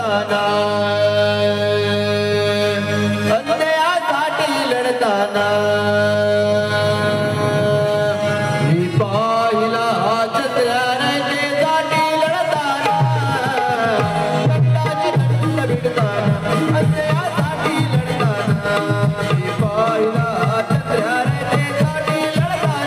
लढताना अन्यायासाठी लढताना मी पाहिला छत्रण्यासाठी लढताना रक्ताची थंड भिडताना अन्यायासाठी लढताना मी पाहिला छत्रण्यासाठी लढताना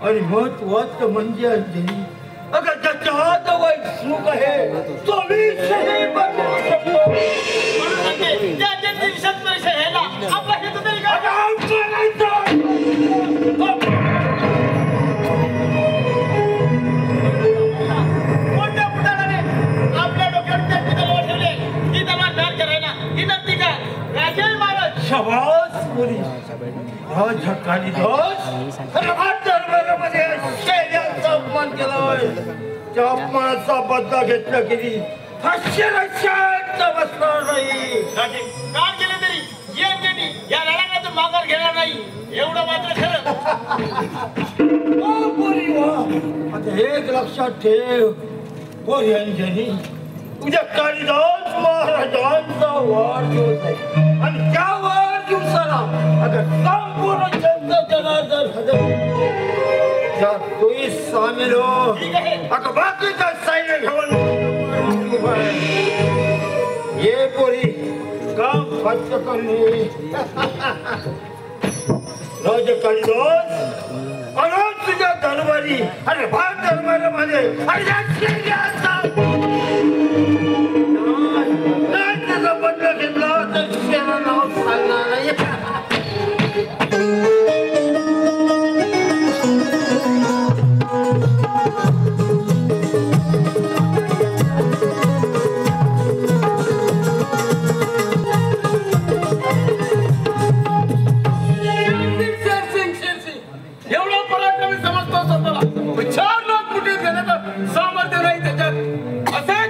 आणि महत्वाचं म्हणजे अंजली अगं ज्याच्या हात वाईट सुख आहे तो विषय बनवू शकतो मोठ्या पुढाऱ्याने आपल्या डोक्यावर ठेवले ही त्यांना तयार करायला ही नक्की काय राजेल महाराज शबास मुली राजा कालिदास दरबारामध्ये शैल्याचा अपमान केलाय त्या अपमानाचा बदला घेतला गेली शांत बसणार नाही राजे काय केले तरी या लढाईतून माघार घेणार नाही एवढं मात्र खरं आता एक लक्षात ठेव पोरी अंजनी उद्या कालिदास महाराजांचा वाढदिवस आहे आणि त्या वाढदिवसाला अगं संपूर्ण जनता जनार्दन हजर त्या तोही सामील हो. अगं बाकीचा साईड घेऊन ये पोरी काम खर्च करणे राजकांडोस अरे तुझ्या दरबारी अरे भाग दरबारामध्ये अरे त्याचा बदला घेतला तर दुसऱ्याला नाव सांगणार नाही.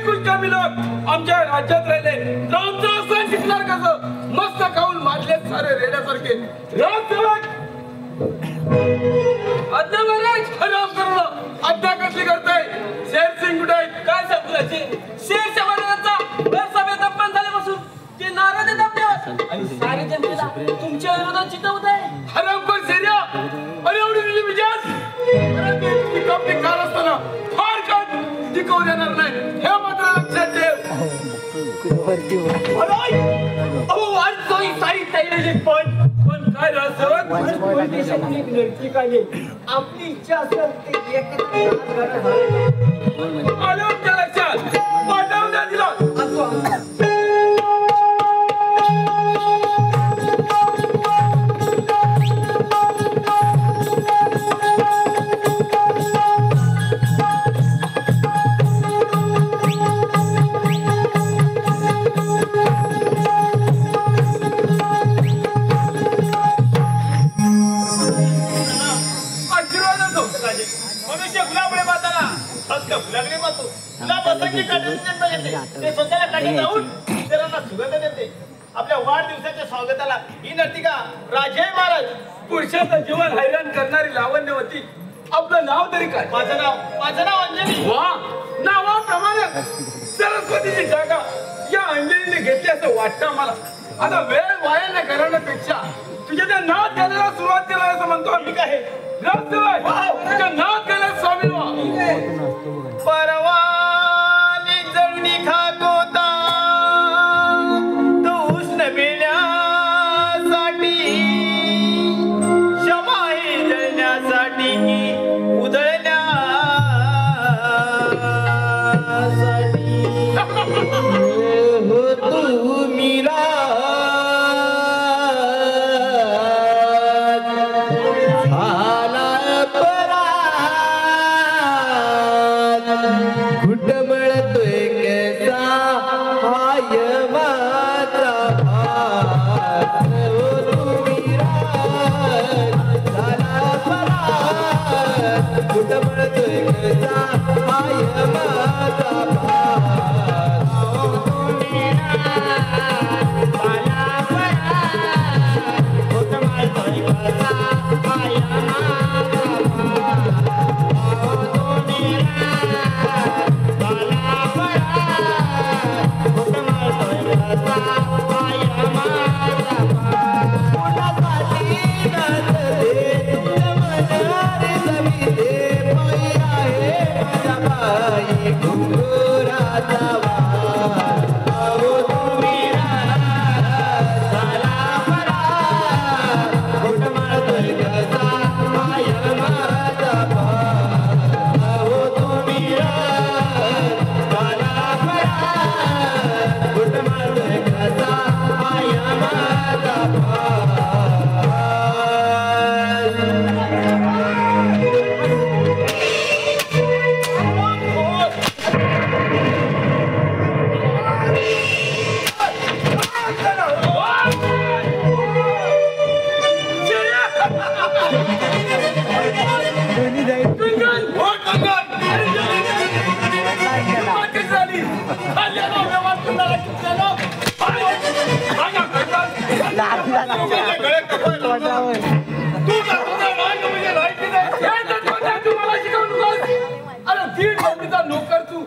आमच्या राज्यात राहिले रामचं सण शिकणार कसं मस्त खाऊन मारले सारे रेड्यासारखे अद्या महाराज हराम करणं अद्या कसली करताय शेर सिंग कुठे काय सांगू शेर समाजाचा सभेत अपमान झाल्यापासून ते नाराज आहेत आपल्यावर आणि सारे जनतेला तुमच्या विरोधात चितवत आहे. हराम पण शेर्या अरे एवढी दिली विजयास आपली कार असताना फार काळ टिकवू देणार नाही हे मात्र लक्षात ठेव. पण काय आपली इच्छा असेल ते आलं त्या लक्षात पाठवून द्या तिला. मनुष्य गुलाबडे पाहताना फक्त फुलाकडे पाहतो. गुलाब असंख्य काढून ते स्वतःला काढून जाऊन इतरांना सुगंध देते. आपल्या वाढदिवसाच्या स्वागताला ही नर्तिका राजे महाराज पुरुषाचं जीवन हैराण करणारी लावण्यवती. आपलं नाव तरी काय? माझं नाव अंजली. वा नावाप्रमाणे सरस्वतीची जागा या अंजलीने घेतली असं वाटतं मला. आता वेळ वाया न घालवण्यापेक्षा तुझ्या त्या नाव द्यायला सुरुवात केला असं म्हणतो मी. काय तुझ्या नाव केलं स्वामी परवानी जळूनी खाकोता तो उष्ण पेण्यासाठी क्षमाही जळण्यासाठी उधळण्यासाठी हो तू मीरा घुटमळतोय कैसा हाय माझा भात. हो तू मीरा झाला परात. घुटमळतोय कैसा हाय माझा भात. हो तू मीरा झाला परात. घुटमळतोय कैसा हाय माझा भात. हो तू मीरा नोकर तू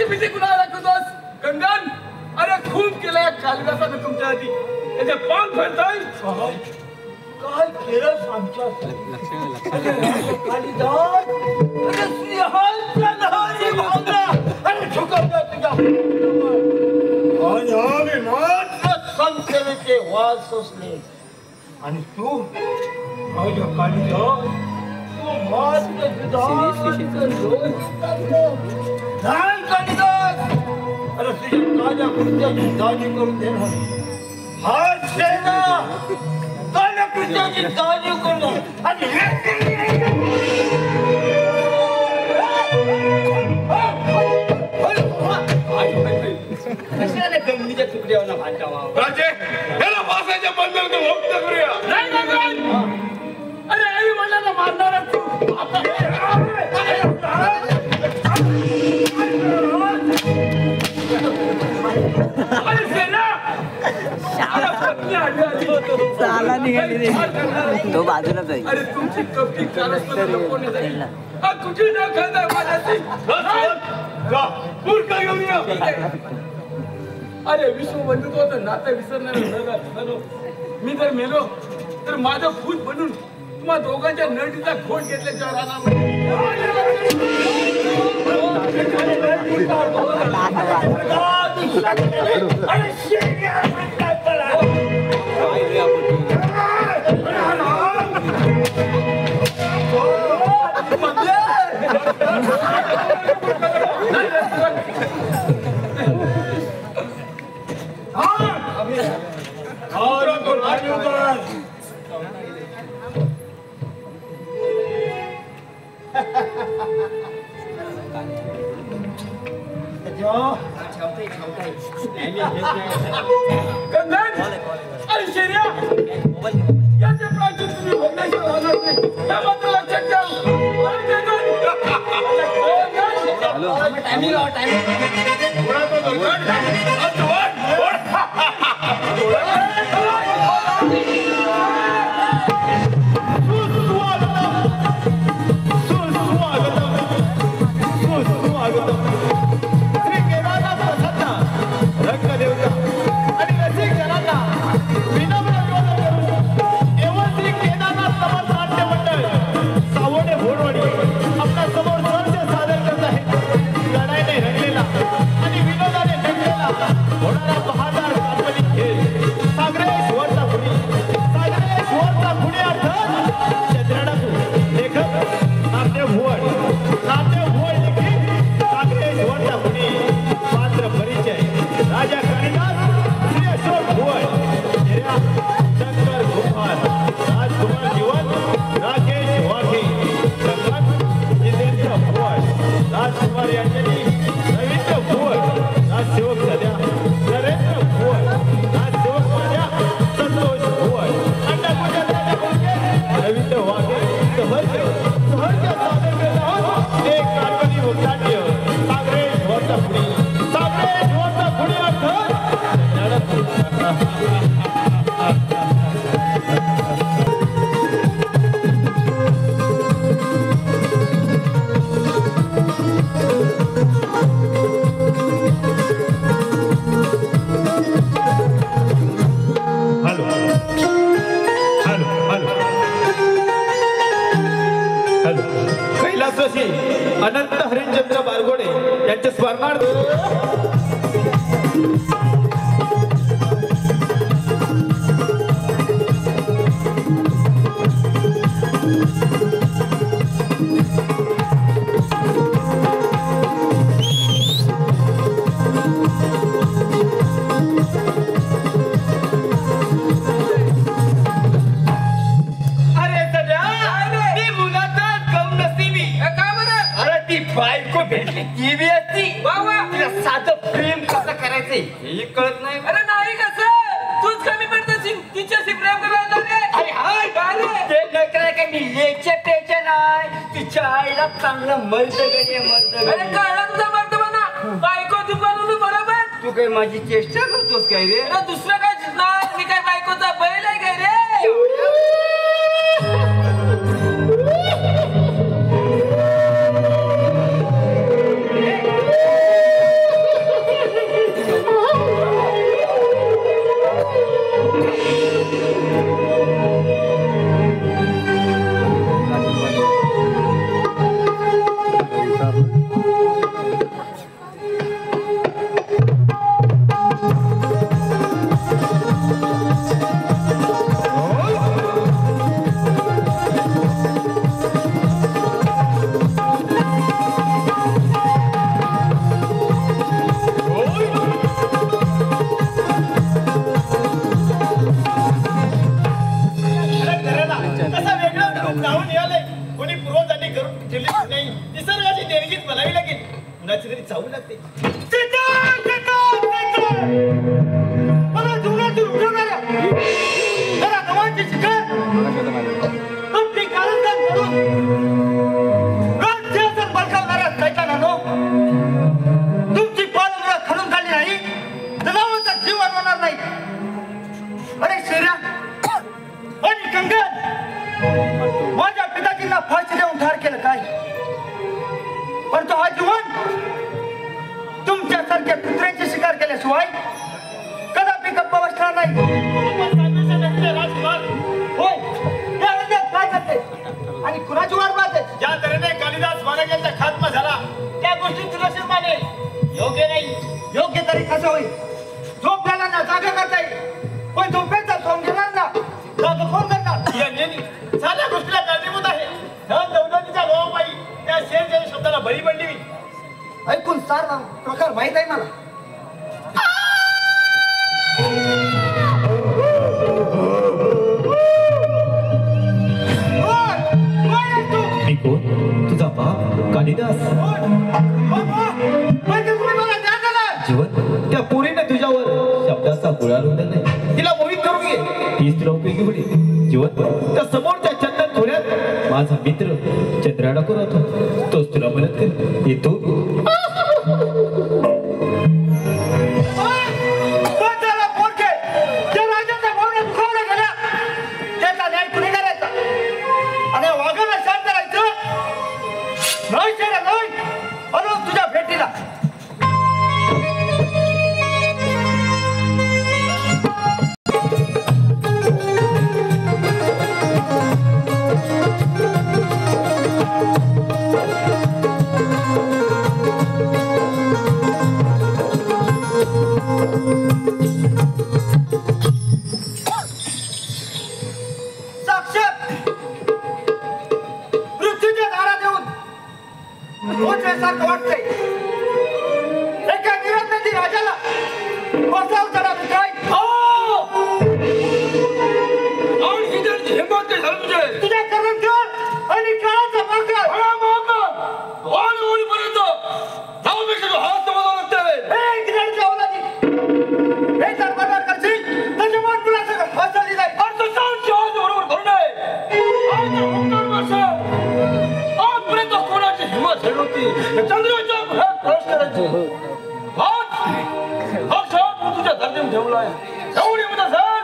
अशी भीती कुणाला दाखवतोस गंगन? अरे खून केलाय कालिदासाने तुमच्या आधी, त्याचे पान फेडताय. काय केलं आमच्या कालिदास? अरे सिंहाच्या लहानी भावना अरे झुकवल्या तुझ्या आणि आम्ही मात्र संसेवेचे वास असले आणि तू माझ्या कालिदास तू मात्र दुधाचं लोण टाकलं. नाही कालिदास, अरे तुझ्या ताज्या कृत्याची जाणीव करून देणार हा सेना ताज्या कृत्याची जाणीव करून आणि कशाला गंगीच्या तुकड्यावर भांडावा? राजे याला फासाच्या बंधनात मुक्त करूया. नाही गंगन, अरे आई वडिलांना मारणार तू. अरे सेना चाला निघाली रे. तो बाजूला जाईल. अरे तुमची कपटी कारस्थान लपवणे जाईल. हा तुझी न खाताय माझ्याशी. मूर्ख घेऊन या. अरे विश्वबंधुत्वाचं नातं विसरणार मी जर मेलो तर माझं भूत बनून तुम्हा दोघांच्या नडीचा घोट घेतल्याच्या याच्या प्राचीन तुम्ही भोगण्याशिवाय राहणार नाही या मात्र लक्षात ठेव. कैलासवासी अनंत हरिश्चंद्र बारगोडे यांच्या स्मरणार्थ बायको भेटली ती बी असती तिला साधं प्रेम कसं करायचंय हे कळत नाही. अरे नाही कसं तूच कमी पडतो तिच्याशी प्रेम करायला. अरे हा ते न कराय काय मी लेच्या पेच्या नाही तिच्या आईला चांगलं मर्द गडी मर्द. अरे कळलं तुझा मर्द म्हणा बायको तू बनवून बरोबर. तू काय माझी चेष्टा करतोस काय रे? अरे दुसरं काय नाही मी काय बायकोचा बैल आहे काय रे? मला जीवनातून उठवणाऱ्या जरा गव्हाची शिखर तुमची कारंजात करून राज्याचं बळकावणाऱ्या सैतानानो तुमची पालमुळं खणून काढली नाही जनावरांचा जीव वाढवणार नाही. अरे शेऱ्या आणि कंगन माझ्या पिताजींना फाशी देऊन ठार केलं काय, पण तो हा जीवन तुमच्यासारख्या कुत्र्यांची शिकार केल्याशिवाय कदापि गप्प बसणार नाही. राजकुमार होय, या राज्यात काय करते आणि कुणाची वाट पाहते? ज्या तऱ्हेने कालिदास मानक खात्मा झाला त्या गोष्टी तुला मानेल योग्य नाही. योग्य तरी कसं होईल? झोपल्याला ना जागा करता येईल, पण झोपेचा सोंग घेणार ना जागा कोण करणार? यांनी साऱ्या गोष्टीला कारणीभूत आहे. धन दौलतीच्या लोभापायी त्या शेरच्या शब्दाला बळी पडली मी. ऐकून सार प्रकार माहित आहे मला. मी कोण? तुझा बाप कालिदास. जीवन त्या पोरीने तुझ्यावर शब्दाचा गुलाल उधळलाय. तिला मोहित करून घे, तीच तुला उपयोगी पडेल. जीवन त्या समोरच्या चंदन खोऱ्यात माझा मित्र चंद्राडा करत होता, तोच तुला मदत करेल. येतो तुझ्या भेटीला सारखं वाटतंय. एका निरंजनी राजाला बसाव चढा काय आणि ही त्यांची हिंमत काय झाली तुझे? तुझ्या करंकर आणि काळाचा माकर वाढ होईपर्यंत धावपेक्षा तो हात समाजावं लागतंय. हे गिराडच्या औलादी हे जर बरोबर करशील तर जवान मुलाचं फसली जाईल. बरोबर करू नये. आजपर्यंत कोणाची हिंमत झाली होती चंद्राच्या घरात प्रवेश करायची? तुझ्या धर्तीवर ठेवलाय एवढी मदत झाल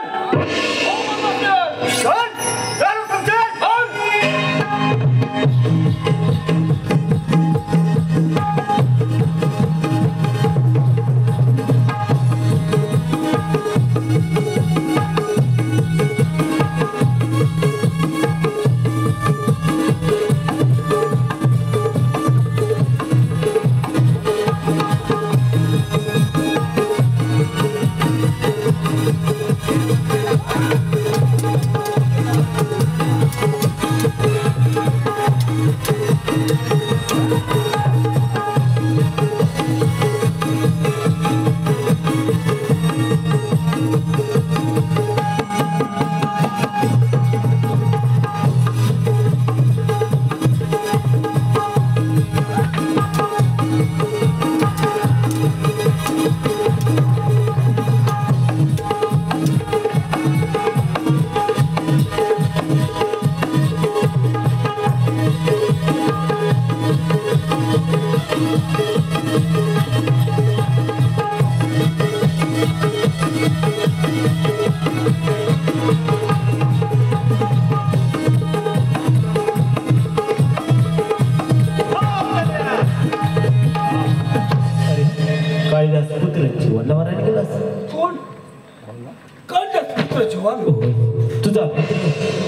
तुझा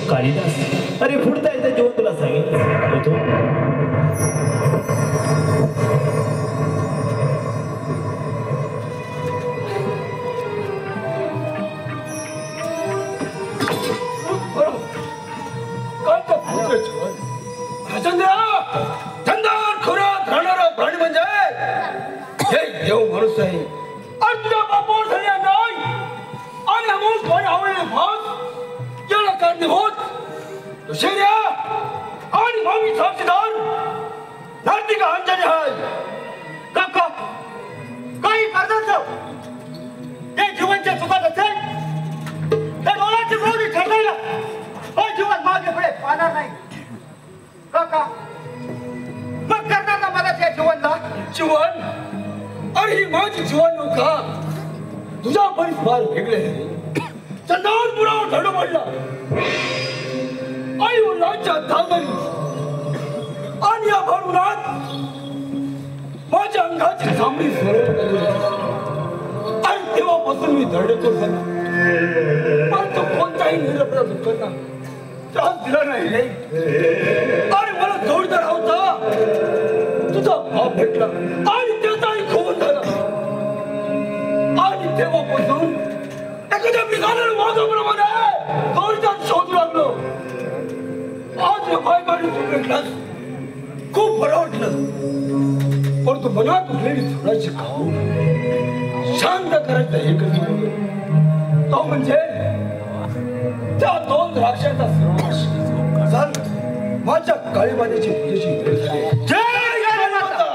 कालिदास. अरे पुढचा येतं जेव्हा तुला सांगितलं होतो. माणूस आहे आणि तुझ्या बापावर झाली नाही आणि आम्हाला कोणी आवडले भाग याला काढणे होत आणि मामी साहेब राहणार नाही का मग करणार का मला त्या जीवनला जीवन अरे ही माझी जीवन नव्हता तुझा पण फार वेगळे चंदावर पुरावा धडू पडला आई वडिलांच्या धागणी आणि या भरुणात माझ्या अंगाची चांबडी सरळ आणि तेव्हापासून मी धडकतो झाला मला कोणताही निरपराध करणार त्रास दिला नाही आणि मला जोडदार होता तुझा भाव भेटला आणि त्याचाही खून झाला आणि तेव्हापासून एखाद्या बिघाडलेल्या वाघाप्रमाणे जोडदार शोधू लागलो आज या बायकाने तू भेटलास खूप बरं वाटलं परंतु मनात उठलेली थोडाशी खाऊ शांत करायचं एकच तो म्हणजे त्या दोन द्राक्षाचा सर्वांश चाल माझ्या काळीबाजीची पूजेची वेळ झाली जय काळीमाता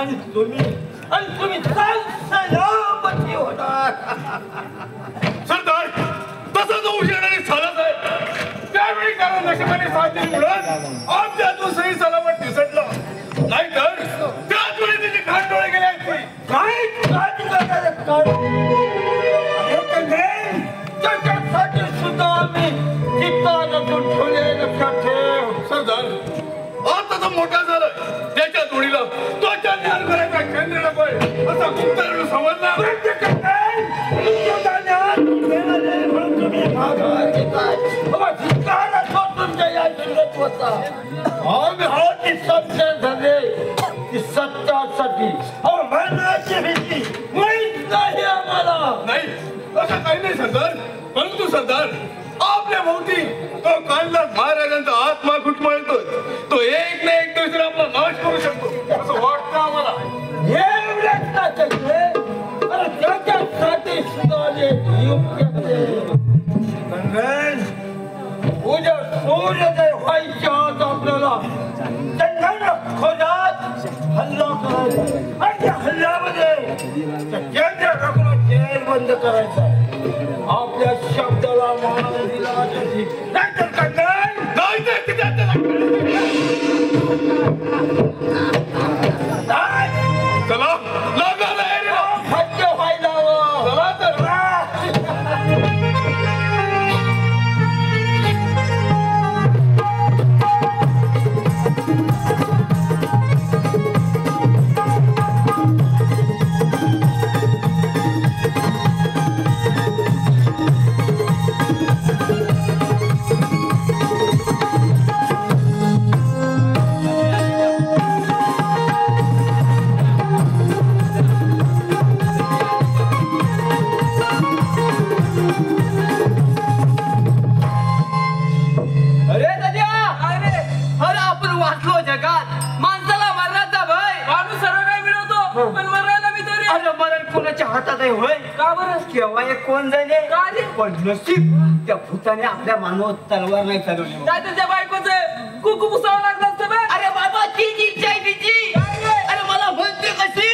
आणि तुम्ही सलामती होणार सरदार तसा जो उजेडाने चालत आहे त्यावेळी कारण नशिबाने साथी मिळून आमच्या दुसरी सलामत दिसटला नाहीतर त्याच वेळी तिची खाट डोळे गेले असते काय त्याच्यासाठी सुद्धा आम्ही चित्तानतून ठेवले लक्षात ठेव सरदार आता तो मोठा झाला त्याच्या जोडीला तो ज्ञान करायचा केंद्र नकोय असा गुप्त समजला तुमच्या या हिंदुत्वाचा आम्ही आहोत ती सत्य झाले ती सत्यासाठी मरणाची भीती माहीत नाही आम्हाला नाही असं काही नाही सरदार परंतु सरदार आपल्या भोवती तो कांडला महाराजांचा आत्मा घुटमळतो तो एक ना एक दिवस आपला नाश करू शकतो असं वाटतं आम्हाला एवढेच ना त्याचे अरे त्याच्यासाठी सुद्धा उद्या सूर्योदय व्हायच्या आत आपल्याला चंद्रानं खोलात हल्ला करायचा आणि त्या हल्ल्यामध्ये केंद्र राखून जेल बंद करायचा आपल्या शब्दाला मान दिला नाहीतर काय चला लागा सत्य व्हायला हवं. चला तर केव्हा एक कोण झाले पण नशीब त्या भूताने आपल्या मानव तलवार नाही चालवली काय तुझ्या बायकोचं कुकू पुसावं लागलं असतं बे? अरे बाबा ती इच्छा आहे तिची अरे मला म्हणते कशी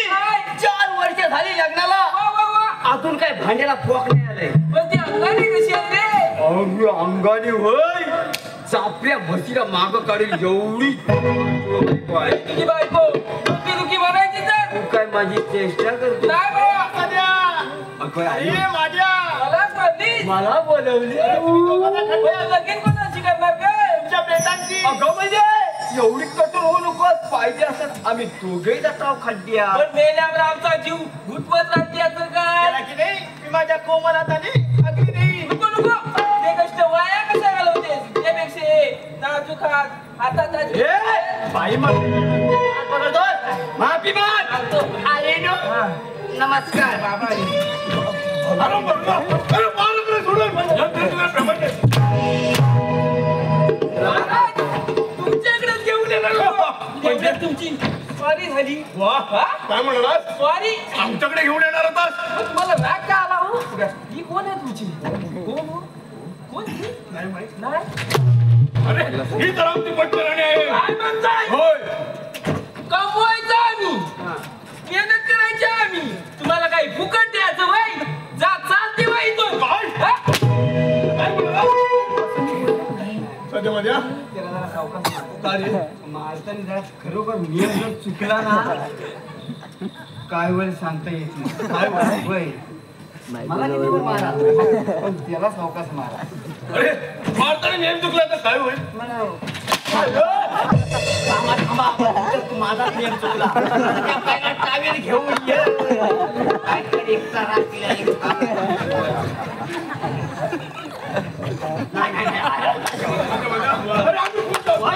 4 वर्ष झाली लग्नाला वा, वा, वा. अजून काय भांड्याला फोक नाही आलंय पण ती अंगाने कशी आहे रे? अंगाने होय चापऱ्या म्हशीला माग काढेल एवढी तुझी बायको दुखी बनायची तर तू काय माझी चेष्टा करतो नाही बाबा. मलाच म्हणलीस? मला बोलवली पण लगीन कोणाशी करणार काय? तुमच्या प्रेतांची अगं म्हणजे एवढी कठोर होऊ नको पाहिजे असत आम्ही दोघेही जातो खड्ड्या पण मेल्यावर आमचा जीव घुटवत राहते याचं काय? त्याला की नाही मी माझ्या कोमलात आली अगदी नाही नको नको ते कष्ट वाया कशा घालवतेस? त्यापेक्षा हे नाजूक हातात बाई माफी मान आणतो. अरे नो नमस्कार बाबा. अरे बरं, अरे बाळाकडे सोडून तुला प्रमाण आहे. महाराज, तुमच्याकडेच घेऊन येणार होतो. तेवढ्यात तुमची स्वारी झाली. वा काय म्हणालास? स्वारी. आमच्याकडे घेऊन येणार होतास? मग तुम्हाला राग का आला हो? ही कोण आहे तुमची? कोण हो? कोण ही? नाही माहित. नाही. अरे ही तर आमची पटकराणी आहे. काय म्हणताय? होय. कमवायचं आम्ही, मेहनत करायची आम्ही. तुम्हाला काही फुकट द्यायचं वय? जा चालते वय इथून. काय? हा? काय म्हणाला? सध्या मध्ये मारताना जरा खरोखर नियम जर चुकला ना काय वेळ सांगता येत नाही. काय वय मला किती पण मारा पण त्याला सावकाश मारा. अरे मारताना नेम चुकला तर काय होईल? माझा नियम चुकला. त्या पहिला टावेल घेऊन ये. काहीतरी एकटा राखीला एकटा. नाही नाही नाही. अरे आम्ही खुश आहोत.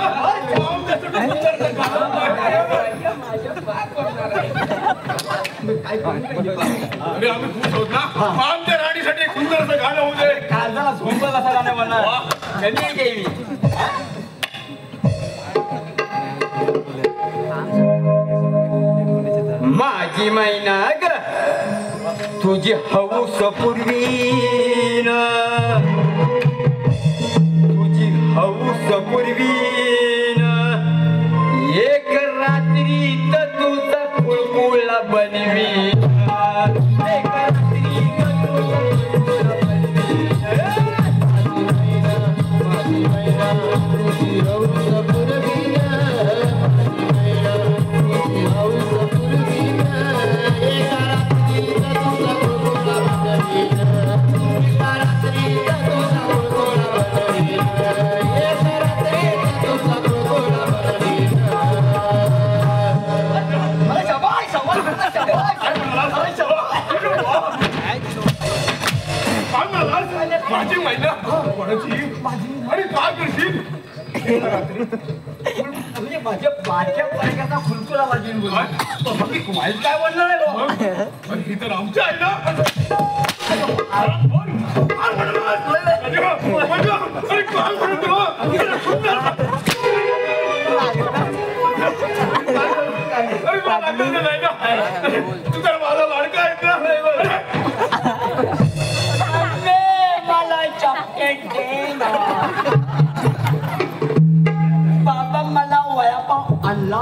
अरे आम्ही खुश आहोत ना. आमच्या राणीसाठी एक सुंदर असं गाणं होऊ दे. काळजाला झोंबत असा गाणं म्हणणार. कधी गेली माझी मैना ग तुझी हौस पूर्वीन तुझी हौस पूर्वीन एक रात्रीत तुझा कुळकुळा बनवीन एक रात्रीत माझी महिला कोणाची? अरे काय करशील? म्हणजे माझ्या बारक्या पारक्याचा खुलकुला वाजेल बोल. काय बोलणार आहे बा? ही तर आमच्या आहे ना. अरे काय म्हणतो? अरे मला नाही ना. तू तर माझा लाडका आहे ना. मला चॉकलेट दे ना. बाबा मला वडापाव आणला.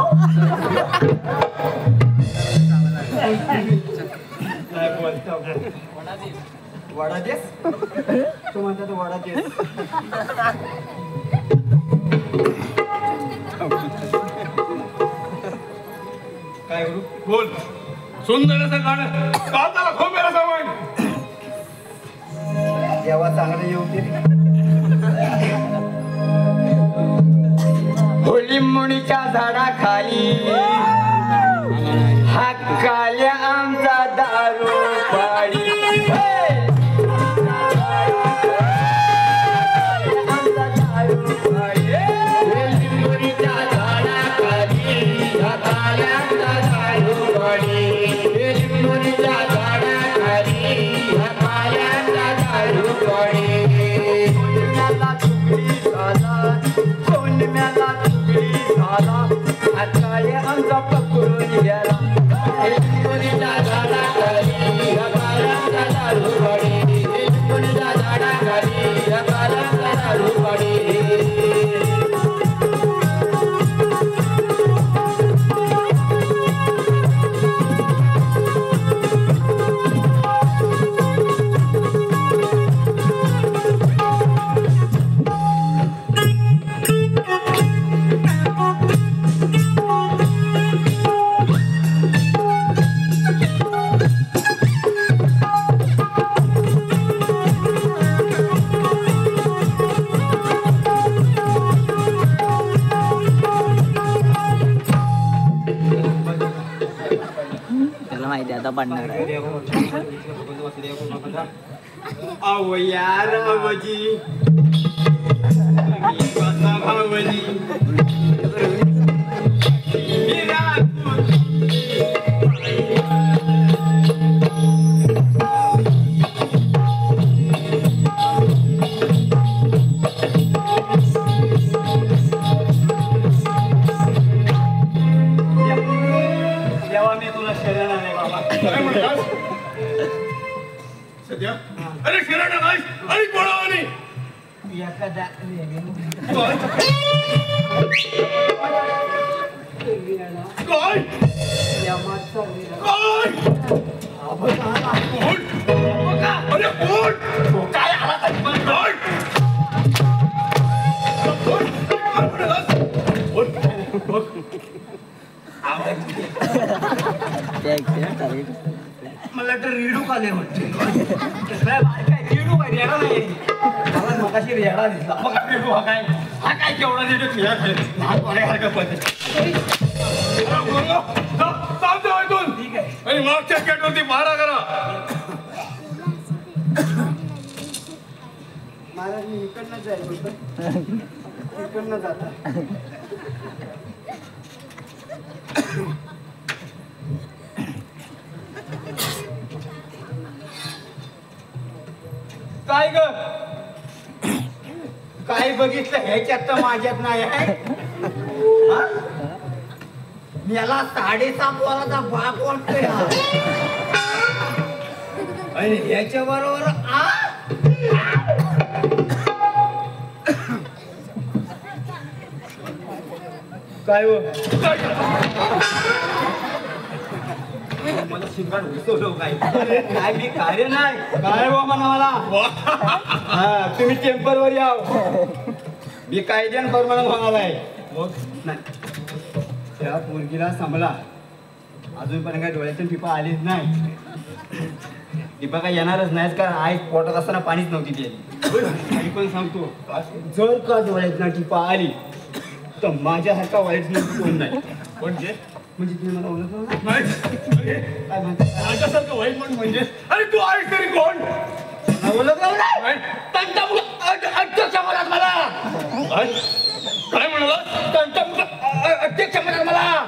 काय बोलतो? वडा देस? तू म्हणतो तो वडा देस. काय करू? बोल. सुंदर असं गाणं का त्याला खूप वेळा सामान. देवा चांगलं येऊ दे. होली मुळीच्या झाडाखाली हक्काल्या आमचा दारू पाडी. माहिती आता पडणार आहे. अहो यार भावजी भावजी सध्या अरे शिराणा नाही अरे कोणावानी एखादा काय यमाचा काय कोण अरे कोण काय आला तर काय कोण मला तर रेडू खाले वाटते रेडू काय रेडा नाही मला मगाशी रेडा दिसला मग रेडू हा काय केवढा रेडू खेळा लहान पोरासारखं पडते ठीक आहे आणि मागच्या कॅटवरती मारा करा महाराज मी इकडनं जाईल इकडनं जाता काय ग काय बघितलं ह्याच्यात तर माझ्यात नाही आहे हा? याला 7.5 वराचा भाग वाटतोय हा. आणि ह्याच्या बरोबर काय हो मला शिंगाड घुसवलं काय काय मी कार्य नाही काय हो म्हणा मला हा तुम्ही टेम्परवर याव मी कायद्यान परमानंट होणार आहे मग नाही त्या मुलगीला सांभाळा अजूनपर्यंत काय डोळ्यातून टिपा आलीच नाही टिपा काय येणारच नाहीच कारण आई पोटात असताना पाणीच नव्हती ती आणि पण सांगतो जर का डोळ्यातून टिपा आली तर माझ्यासारखा वाईट कोण नाही म्हणजे म्हणजे तुम्ही मला ओळखलं ना? नाही काय म्हणता माझ्यासारखं वाईट पण म्हणजे अरे तू आहेस तरी कोण ओळखलं नाही काय? त्यांचा मुलं अध्यक्ष म्हणत मला काय? काय म्हणाला त्यांचा मुलं अध्यक्ष म्हणत मला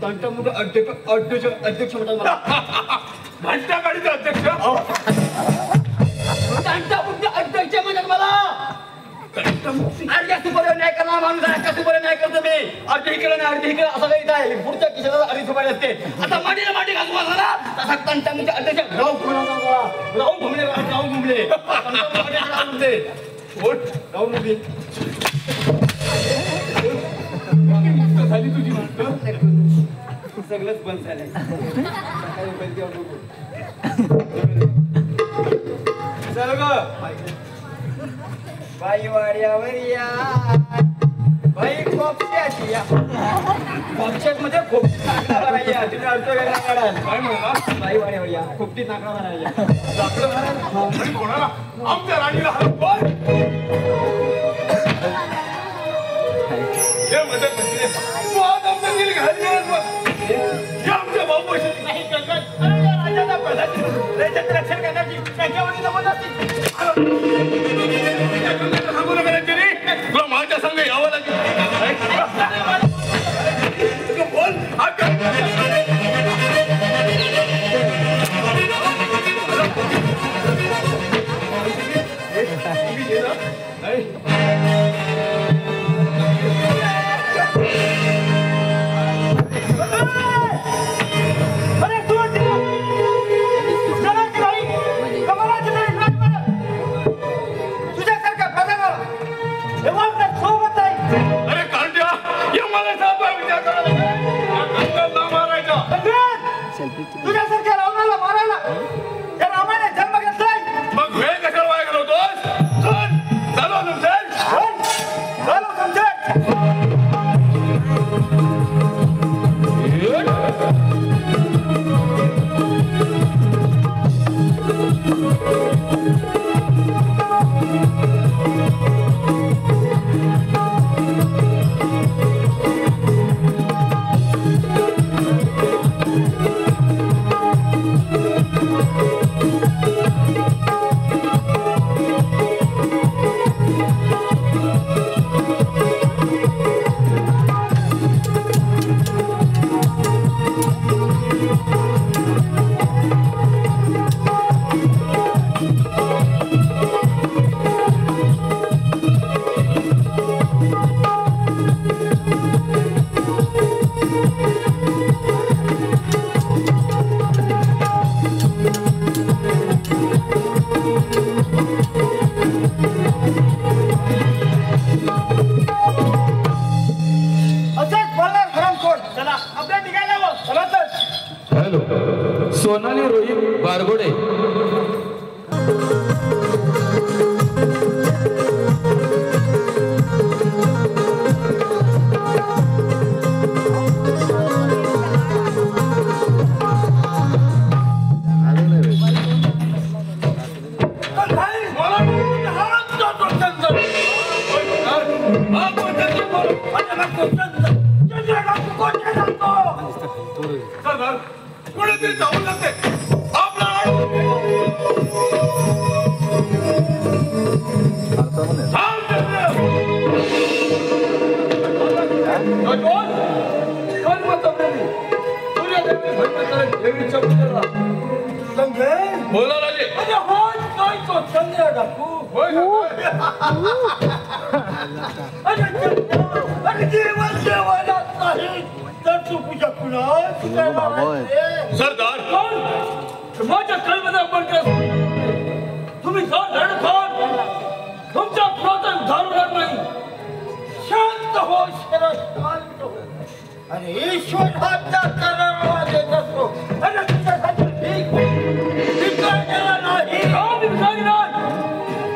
त्यांचा मुलं अध्यक्ष म्हणत मला घंटा गाडीचा अध्यक्ष त्यांचा मुलं अध्यक्ष म्हणत मला अर्ध्या सुपारी न्याय करणार माणूस आहे का सुपारी न्याय करतो मी अर्धी इकडे नाही अर्धी इकडे असं काही आहे पुढच्या किशोराला अर्धी सुपारी असते आता माटीला माटी घालून बसला तसा त्यांच्या म्हणजे अध्यक्ष राहून घुमले राहून घुमले झाली तुझी म्हणतो सगळंच बंद झालंय चल ग बाई वाड्यावर या बाई खोपशाची या खोपशात मध्ये खोपटी नाकडा भरायला तुम्ही अर्थ वेगळा काढाल काय म्हणाला बाई वाड्यावर या खोपटी नाकडा भरायला लाकडं भरायला? आणि कोणाला आमच्या राणीला हलव कोण हे मदत म्हणजे तू आज आमच्या घरी घाल गेलास बघ हे आमच्या भाऊ पैसे नाही गंगत अरे या राजाचा प्रधान त्याच्यात रक्षण करण्याची त्याच्यावरती जमत असते सांगू नका रे तरी तुला माझ्या संग यावं लागेल तू बोल हा अरे कांद्या या मला साधा विचार करायला मारायचा तुझ्यासारख्या रावणाला मारायला त्या रामाने जन्म घेतलाय मग वेळ कशाला वाया घालवतोस चल चालव तुमचं चालू समजेल हॅलो, सोनाली रोहित गारगोडे. कोणीतरी जाऊन लागते आपला बोला राजे. चंद्र डाकू तर चुकू शकू ना सरदार माझ्या कळमध्ये आपण तुम्ही तुमच्या क्रोधन धारणार नाही. शांत हो शरद शांत हो. अरे ईश्वर हातचा करार देत असतो. अरे तुझ्यासाठी विचार केला नाही.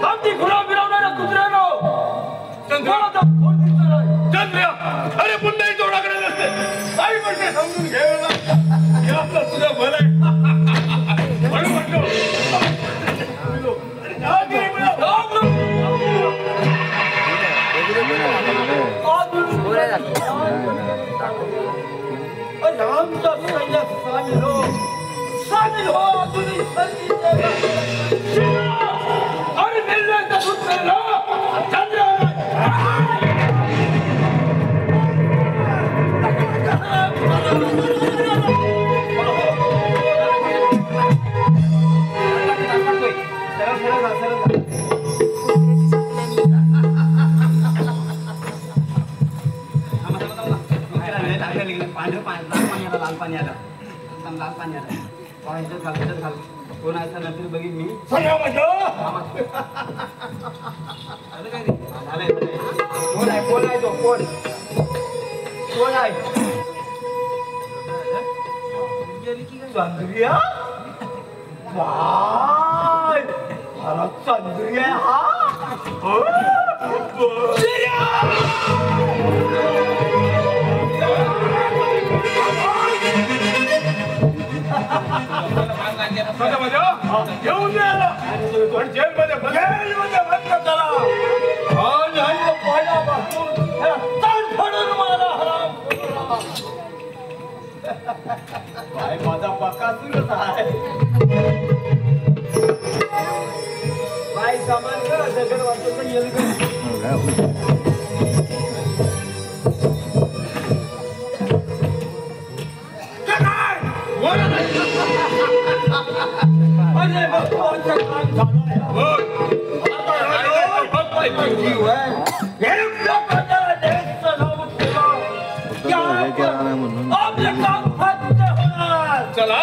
अगदी घुरा मिरवणाऱ्या कुत्र्यानो चंद्र, अरे पुन्हा तोडा करत असते. काही म्हणते समजून घ्यायला तुझं भलं आहे म्हणून म्हटलं. आमच्या सैन्यात सामील हो तुम्ही संधी द्या. आणि मिळण्याचं दूध चंद्र लाल पाणी आलं लाल पाणी आलं कोण आहे नंतर बघीन मी कोण आहे तो कोण आहे चंद्रिया वाय मला चंद्रिया हा घेऊन द्यायला पण जेलमध्ये बंद करा. आणि पहिल्यापासून ताण पडून मला हराम काय माझा बकासूरच आहे. काय सामान करा दगड वाटतो येईल चला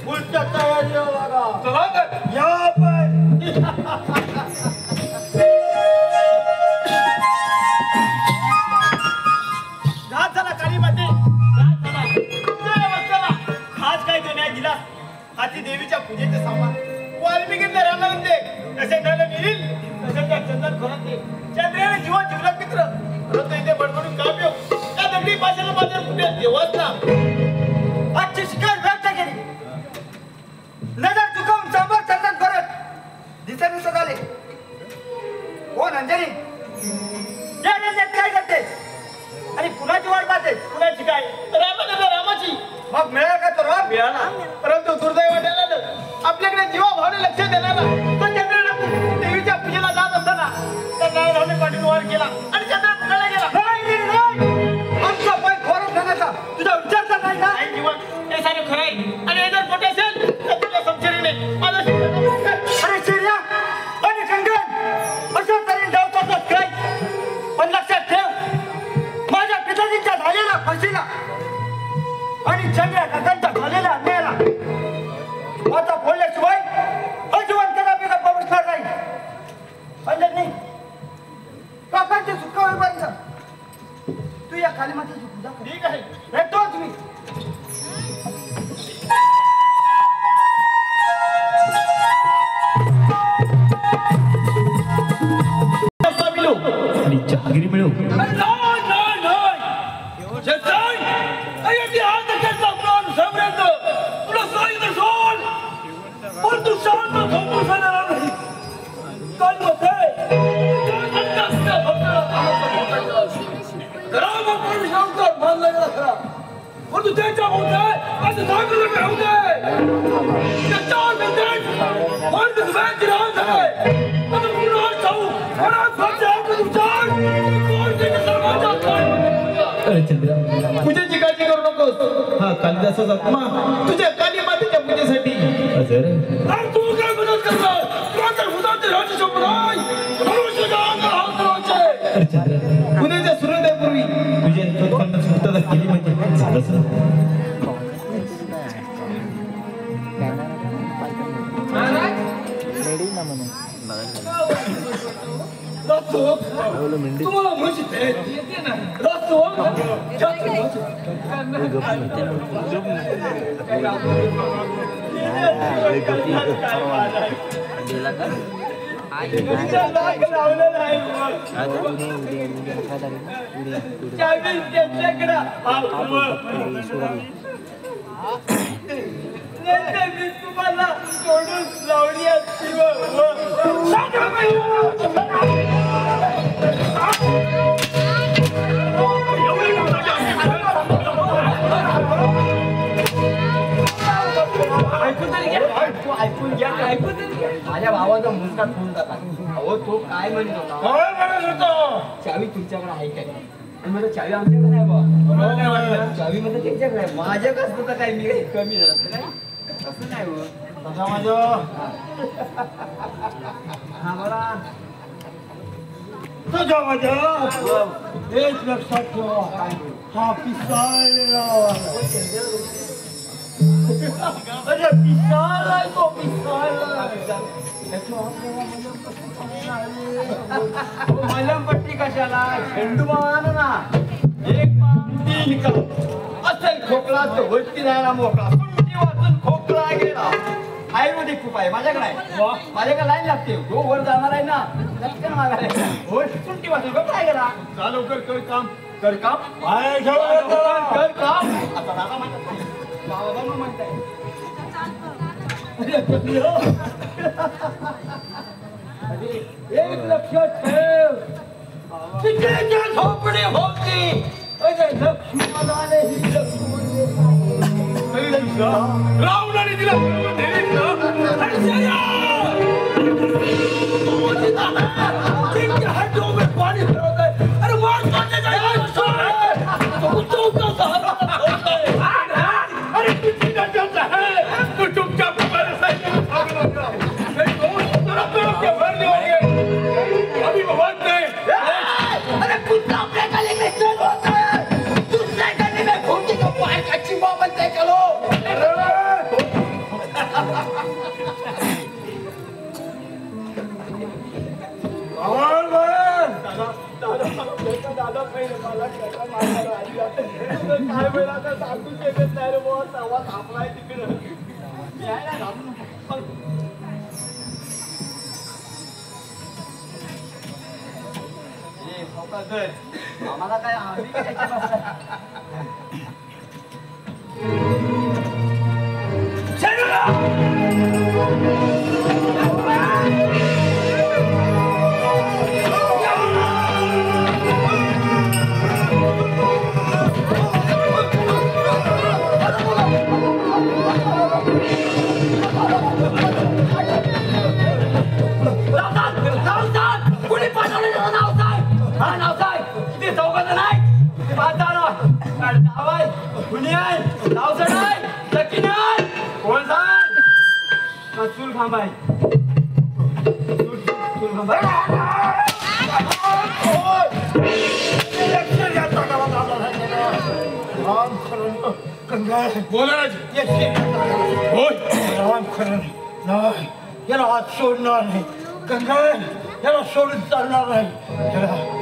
पुढच्या तयारीला लागा. चला तर या पण चला काली माते चला. आज काय तो न्याय दिला. हाती देवीच्या पूजेचे सामान वाल्मिकीने रामायण दे कसे झालं मिळेल तसे त्या चंदन खोरात दे. चंद्राने जीवन जीवनात मित्र परंतु इथे बडबडून का उपयोग. त्या दगडी पाशाला माझ्या कुठे देवच ना. आजची शिकार व्यक्त केली. नजर चुकवून समोर चंदन करत दिसत आले. कोण अंजनी काय करते आणि कुणाची वाट पाहते. कुणाची काय रामाची. मग मिळाला का तो राम मिळाला परंतु दुर्दैव वाटायला आपल्याकडे जीवा भावने लक्ष देणारा तो चंद्र देवीच्या पूजेला जात असताना त्या नारायणाने पाठीवर वार केला आणि चंद्र पुण्याला गेला. आमचा पण खोरच झाल्याचा तुझा विचार तर नाही ना. नाही जीवन हे सारे खरं आहे आणि हे जर खोटे असेल तर तुझ्या समशेरीने माझा अरे शिर्या आणि कंगन असं तरी डावतात काय. पण लक्षात ठेव माझ्या पिताजींच्या झालेला फाशीला आणि चंद्रा काकांच्या झालेल्या अन्यायाला आता बोलल्याशिवाय अजीवन कदापि गप्पा बसणार नाही. अंजनी काकांचे सुखावे पाहिजे. तू या काली मातेची पूजा कर. ठीक आहे भेटतोच मी. परमिशन होतं मान लागला खरा परंतु त्याच्या होतंय असं सांगितलं काय होतंय त्याच्यावर बेंडेड वन दिस मॅन राहून झालाय आता पुन्हा जाऊ मला स्वतः विचार कोण त्याच्या सर्वांच्या अरे चंद्रा पूजेची काळजी करू नकोस. हा कालिदासाचा आत्मा तुझ्या काली मातेच्या पूजेसाठी हजर आहे. अरे तू काय मदत करणार तुझ्या हुदाचे राज्य संप्रदाय मनुष्याच्या अंगाला हात लावायचे. अरे चंद्रा उद्याच्या सूर्योदयापूर्वी तुझ्या शोधकांची मुक्तता केली म्हणजे झालंच ना. तुम्हाला म्हशी येते ना रस्तो तुम्हाला सोडून लावली असती माझ्या भावाचा मुलगा फोन जातात अहो तो काय म्हणत होता चावी तुमच्याकडे आहे काय आणि मला चावी आमच्याकडे नाही बाबा चावी मध्ये त्यांच्याकडे आहे माझ्याकडे असतं काय मी काही कमी झालं काय असं नाही हो हा बरा तुझ्या माझ्या एक लक्षात ठेवा हा पिसाळलेला अरे पिसाळलाय तो मलमपट्टी कशाला झेंडू मावानं ना एक तीन का असेल खोकला तर वरती राहायला मोकळा सुट्टी वाचून खोकला गेला आयुर्वेदिक उपाय माझ्याकडे आहे माझ्याकडे लाईन लागते जो वर जाणार आहे ना लटकन मागायला हो सुट्टी वाचून काय गेला चालू कर काम कर काम पाय घेऊ कर काम आता दादा म्हणतात बाबा म्हणताय एक लक्षात ठेव तिच्या झोपडी होती लक्ष्मणाने ही रावणाने दिला पाणी फिरवत आहे अरे वाट अरे तुझी नजर आहे तू चुपचाप अभी भगवान नहीं अरे कुत्ता आपल्या गले में चल होता है दूसरे गले में घूम के तो पार का चिंबा बनते चलो दादा पहिले मला मारायला आली काय वेळा तर सांगू शकत नाही रे बुवा तवा थांबलाय तिकडं यायला घालून आम्हाला काय आम्ही काय कुणी पाठवले नाव साहेब ते चौघात नाही नाव आहे कुणी आहे नावसड आहे सकीन आहे कोण साहेब चूल खांबाय चूल खांबाय बोलाज राम खरं नाही याला हात सोडणार नाही गंगा याला सोडून चालणार नाही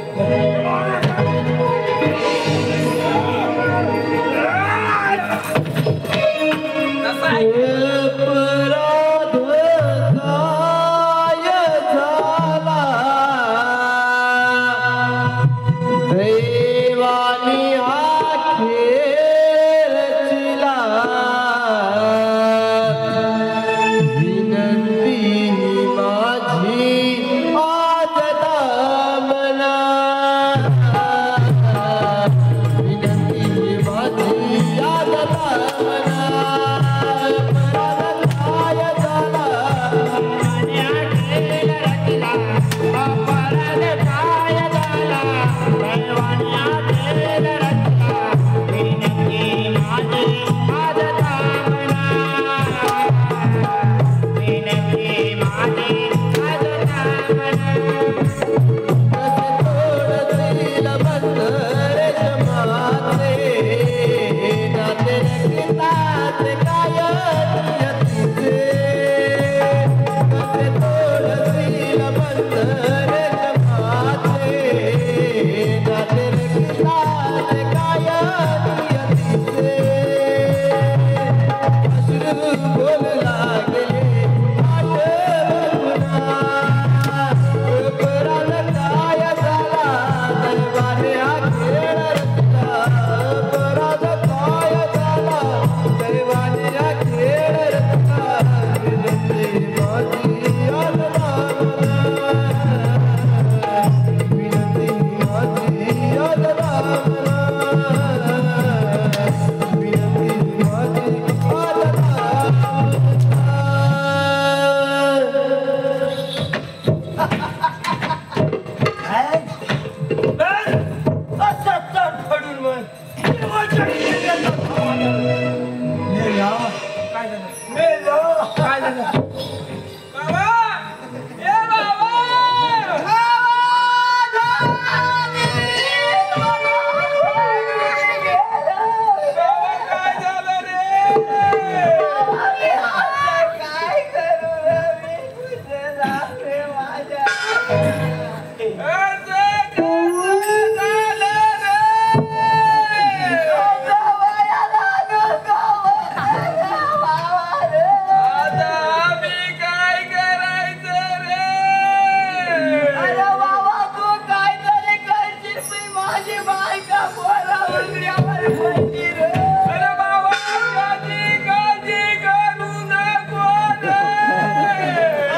बायका बोला उघड्यावर मंदिर अरे बाबा काळजी काळजी करू नको रे.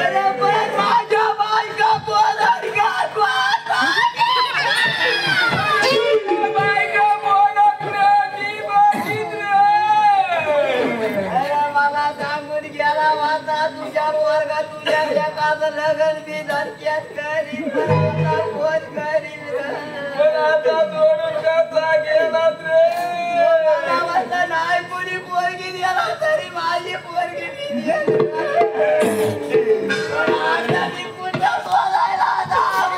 अरे पण माझ्या बायका बोला बायका बोलत नाही बघितलं. अरे मला सांगून गेला माझा तुझ्या वर्गात तुझ्या लेकाचं लग्न बिधन केस करीन आता कोण करीन पण आता सोडून कसा गेलात रे. मला म्हणलं नाही कोणी पोरगी दिला तरी माझी पोरगी मी देईन. पण आता मी कुठं बोलायला जाऊ?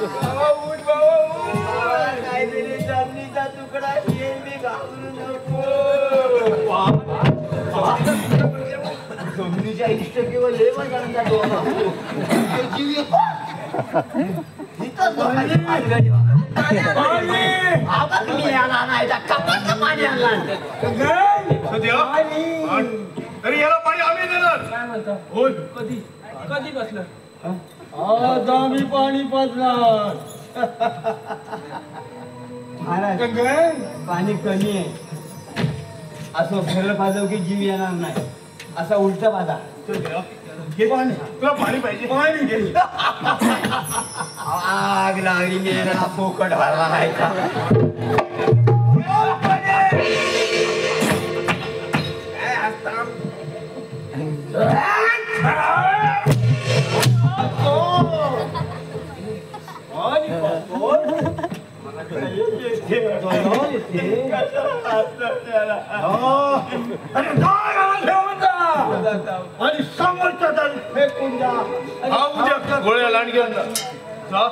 बाबा उठ बाबा उठ. काहीतरी जमिनीचा तुकडा येईल मी घाबरू नको. जमिनीच्या इष्ट किंवा लेवल जातो जीव येतो इथंच लोकांची पाठगाडी वा. आवाज मी आला नाही त्या कपाचं पाणी आणला तरी याला पाणी आम्ही देणार. काय म्हणता होय कधी कधी बसलं. आज आम्ही पाणी पाजणार. महाराज पाणी कमी आहे असं फेरलं पाजव की जीव येणार नाही असा उलटा बाजा घे पाणी. तुला पाणी पाहिजे पाणी घे. आग लागली मेला फोकट भरला नाही का आणि समोरच्या दारी फेकून जा. हा उद्या गोळ्या लांडग्या जा.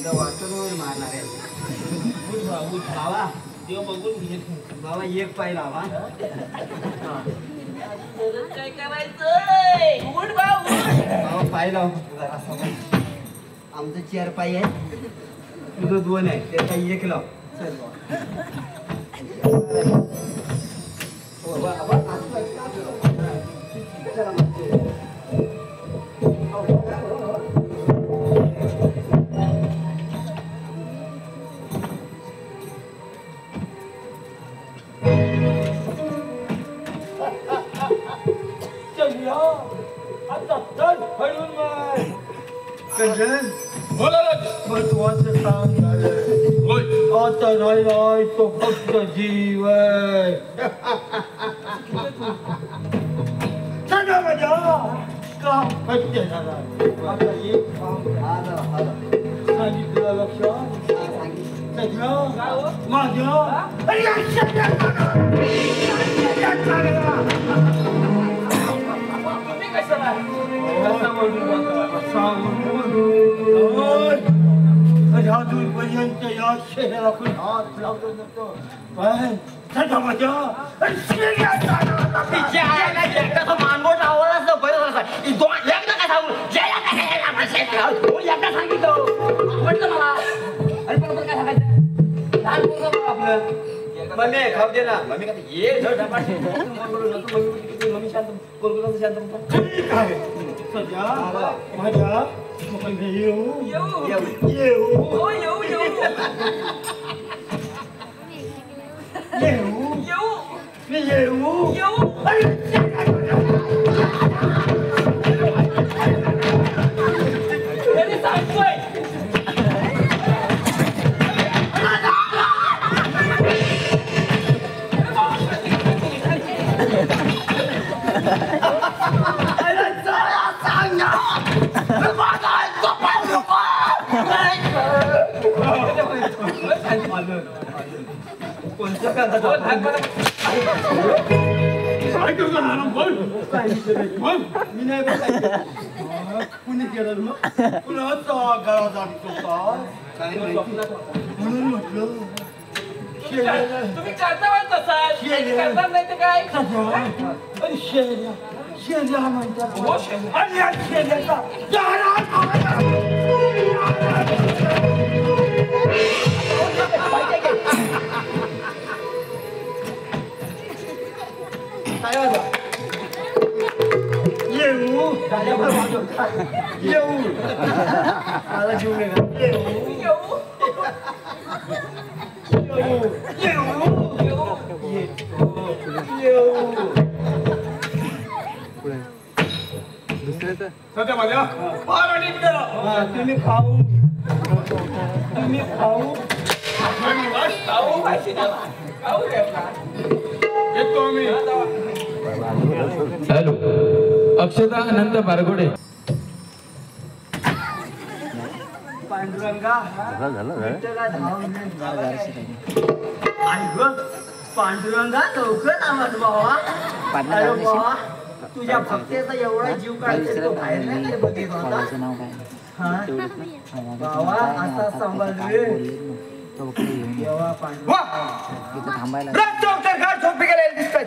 वाटून मारणार आहे बाबा बाबा एक पाय लावा काय करायचंय उठ बाबा बाबा पाय लाव आमचं 4 पाय आहे तुझं 2 आहे त्याचा 1 लाव चल बोला राज. महत्वाचं काम झालं होय. आता नाही तो फक्त जीव आहे सांगा माझ्या काम सत्य झाला आता एक काम सांगितलं लक्षात माझ्या तुम्ही कशाला अजूनपर्यंत या शहराला कोणी हात लावलं नव्हतं पण सध्या माझ्या मानवट आवडलाच ना बरं एकदा काय सांगू एकदा सांगितलं म्हटलं मला अरे पण काय सांगायचं लहान पोरं आपलं मम्मी खाऊ दे ना मम्मी का ये मम्मी शांत पोरगं शांत ठीक आहे सध्या माझ्या येऊ येऊ येऊ हो येऊ येऊ येऊ येऊ मी येऊ येऊ तरी सांगतोय मी नाही बघायचं कुणी केलं मग कुणाचा गळा जाणतो का काय म्हणून म्हटलं तुम्ही करता तसा करणार नाही तर काय शेजा म्हणतात हो, आणि या शेजाचा येऊ येऊ मला जीव नाही का? येऊ सध्या माझ्या फार अडीच करा. हा, तुम्ही खाऊ येतो मी. हॅलो, अक्षता अनंत बारगोडे. पांडुरंगा विठ्ठला धावून आई ग पांडुरंगा लवकर आवाज बाबा. अरे बाबा तुझ्या भक्तेचा एवढा जीव काढते तो बाहेर नाही बघित होता. हा बाबा असा सांभाळले देवा पांडुरंगा. चौकटर घाट झोपी गेलेले दिसतात.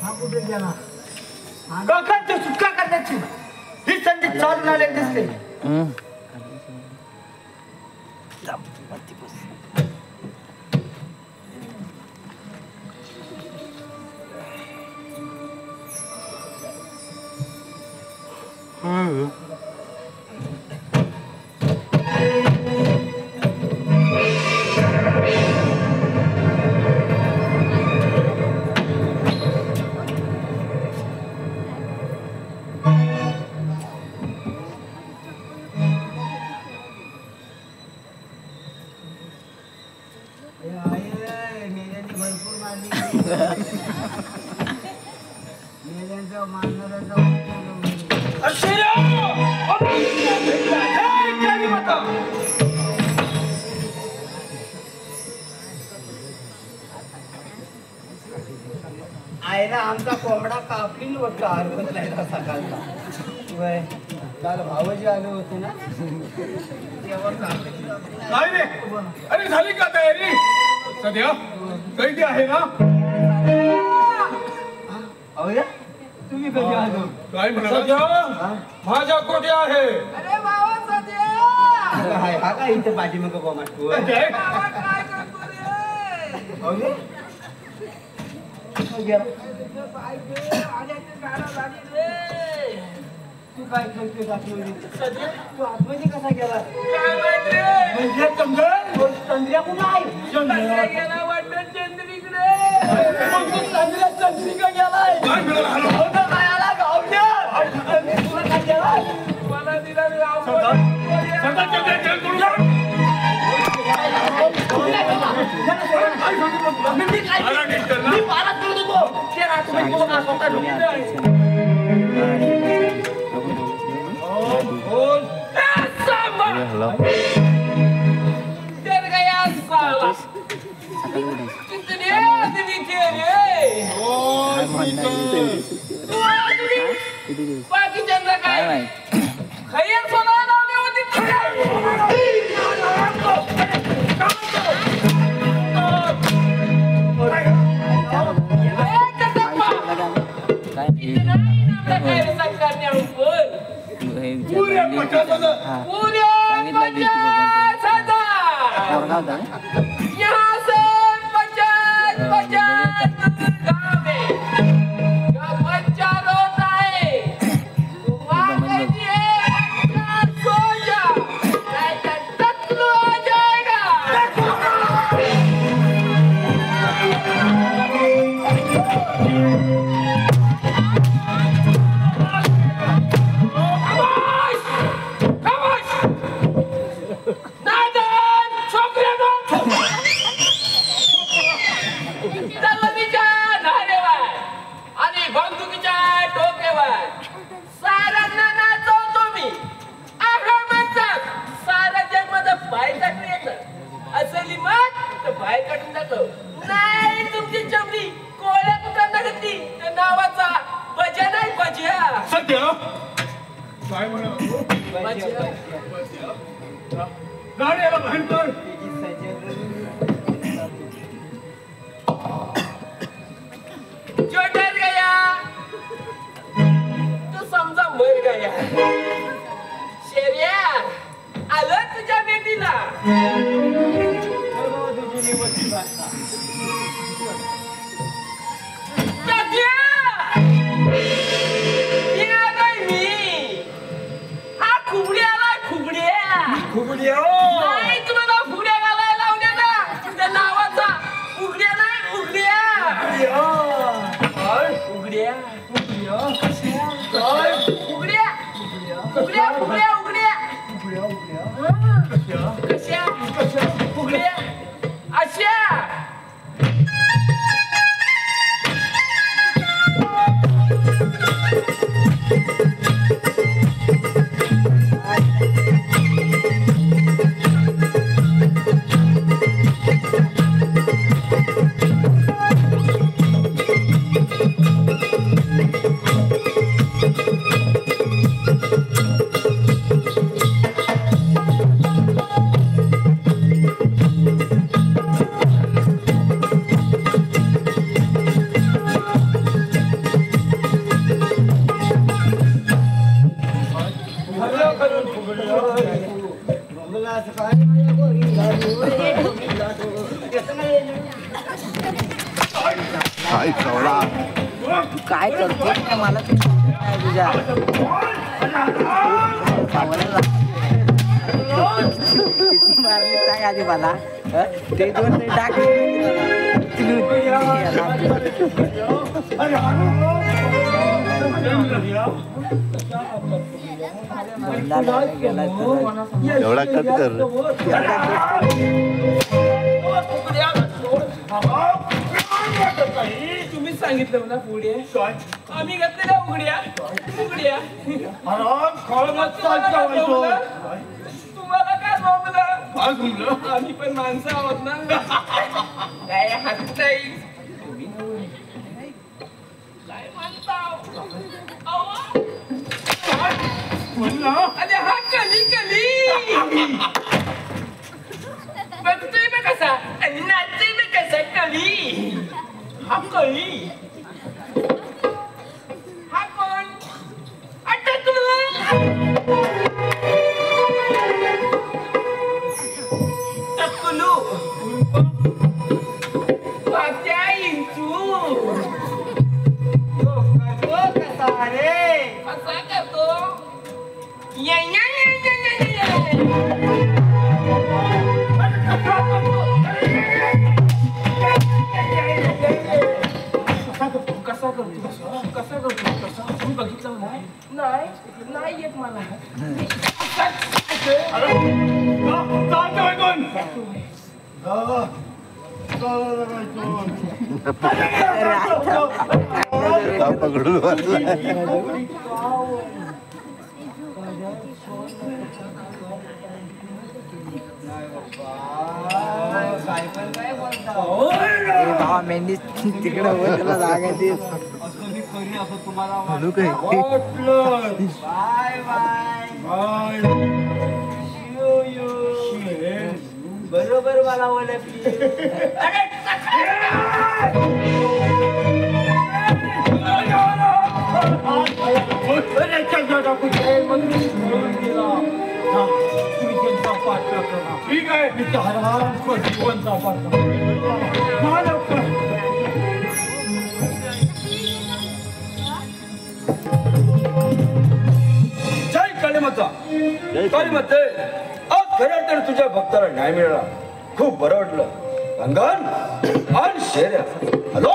हा कुठे गेला? काकांची सुटका करण्याची ही संधी चालून आलेली दिसते. भरपूर मारली मेल्यांचं मारणाऱ्याचं आईला आमचा कोंबडा कापली वाटतं हरकत नाही सकाळचा. वय काल भावजी आले होते ना तेव्हा नाही रे. अरे झाली का तयारी? सध्या कैदी आहे ना? अहो तुम्ही कधी आलो? काय म्हणा? माझ्या कोटी आहे. अरे बाबा सध्या हा का इथं पाठीमागं कोमाट बाबा काय करतो रे? तू काय करतोय आतमध्ये? सध्या तू आतमध्ये कसा गेला? काय माहित रे? म्हणजे चंद्रिया कुठं आहे? चंद्रिका गेला वाटतं चंद्रीकडे. चंद्रिका गेलाय. काय मिळालं? गावनं काय आला गावनं? तुला काय गेलाय? मला दिला रे गाव. मी पारात करत होतो. ते आतमध्ये गेलो का स्वतः ढुकून? डर गया साला. कितने आदमी थे रे? बाकीच्यांना काय खैर सोना लावली होती. सरकारने पुऱ्या 50,000. पूरे 50,000 यहाँ से 50 गाँव में जो बच्चा रोता है वहाँ ये बच्चा सो जा नहीं तो टकलू आ जाएगा. आणि बंदुकीच्या टोकेवर साऱ्यांना नाचवतो मी. म्हणतात सारा जन्माचं बाय काढून येतं असली मत तर बाय काढून जातो. नाही तुमची चमडी कोळ्या कुठांना घेतली तर नावाचा भज्या नाही भज्या. सध्या काय म्हणा? गाड्याला भयंकर जो डर गया तो समजा मर गया. शेर्या आलं तुझ्या बेटीला. तात्या! या नाही मी. नाही तुम्हाला फुगड्या घालायला लावल्या ना त्या नावाचा फुगड्या नाही फुगड्या उघड्या उघड्या उघड्या उघड्या कशा उघड्या अशा काय करतो मला तुझ्या मारली काय आधी मला ते दोन टाकले एवढा कट कर तुम्हीच सांगितलं मला पुढे आम्ही घेतलेल्या उघड्या उघड्या तुम्हाला काय बोललं आम्ही पण माणसं आहोत ना काय हात नाही काय म्हणता अरे हा कली कली बघतोय बघ कसा आणि नाचतोय बघ कसा कली हा कली हा कोण अटकलो टकलू पात्या इंचू कसा रे असा करतो या या या या या कसा करतो तुम्ही बघितलं नाही येत मला पकडून बसला भावा मेंढी तिकडे त्याला जागा दे तुम्हाला काय बाय बरोबर मला ओळखली ठीक आहे जय कालीमाता कालीमाते आज खऱ्या तर तुझ्या भक्ताला न्याय मिळाला खूप बरं वाटलं अंगण आणि शेऱ्या हॅलो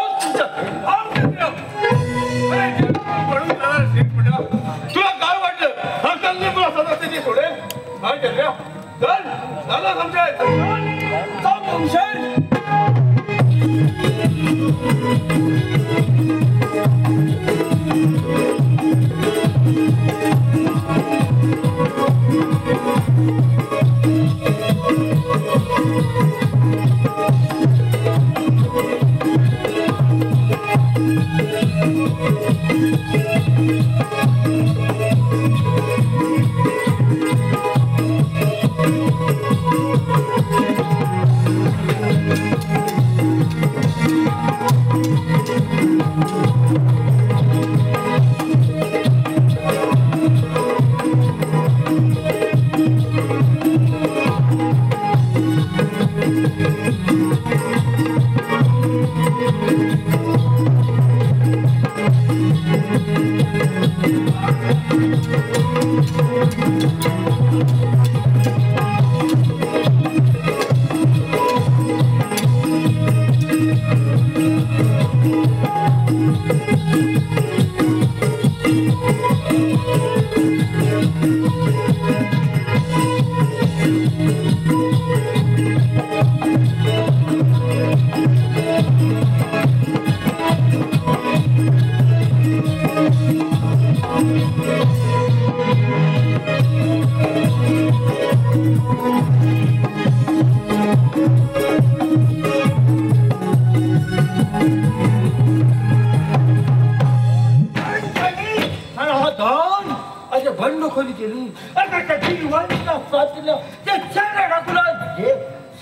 तुला काय वाटलं तुला सदस्य थोडे काय चल झालं समजाय जीवांच्या साथीला ते चेहरा टाकूला हे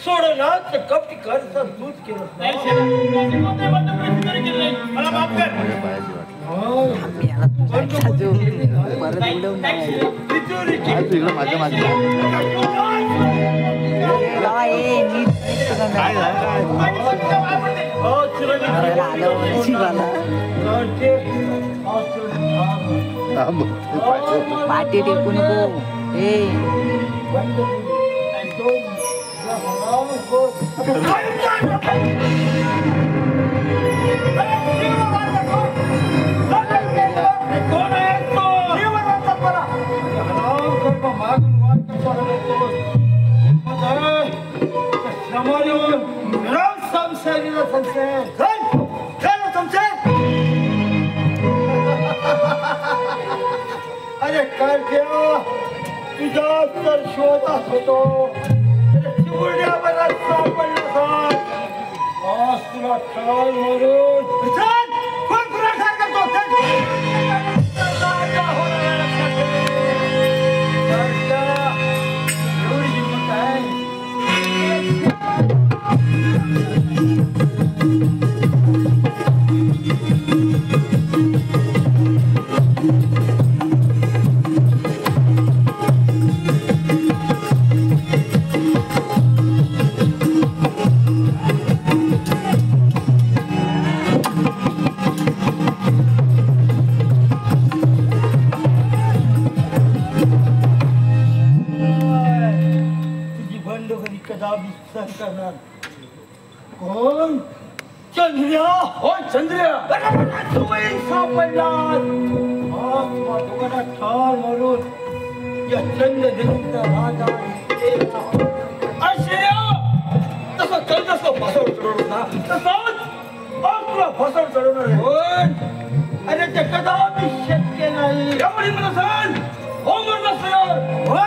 सोडला ते कपटी करता दूध केलं नाही शेरा कोणते बंद तरी केलं नाही मला माफ कर याला तुझ्या परत उडवून इकडे माझ्या माझ्या लावा ए नीट काय झालं आलं शिवाला थांब. ते पाहिजे. पाठी टेकू नको ए अरे काय तुझा तर शोधात होतो चिवड्यावर सापडला आज तुला ठार म्हणून कोण तुला ठार करतो एवढी हिंमत आहे करणार कोण चंद्रिया हो चंद्रिया सापडला दोघांना ठार मारून या चंद्र देवीचा राजा तसं कळत असतो फसवून चढवणार तसंच तुला फसवून चढवणार कोण अरे ते कदापि शक्य नाही एवढी मला सांग हो म्हणलं सर हो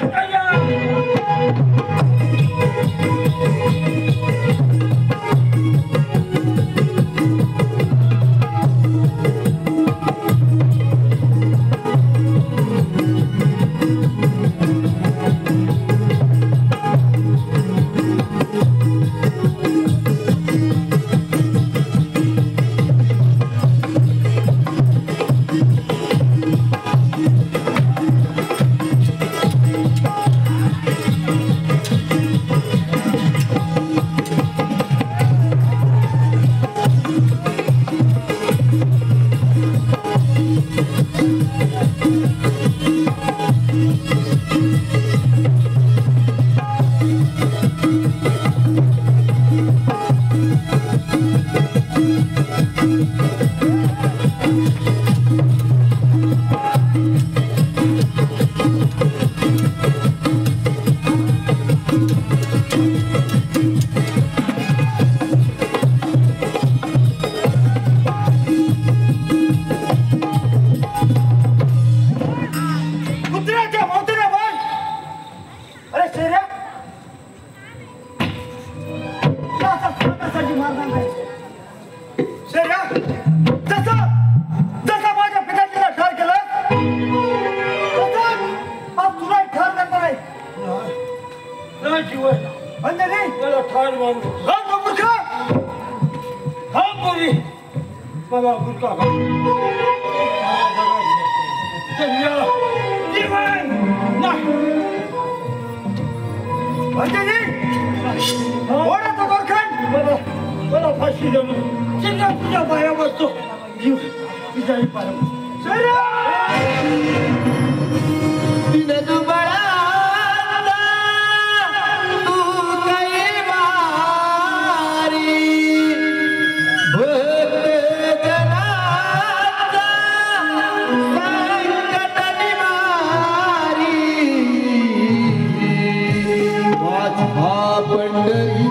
पंढरी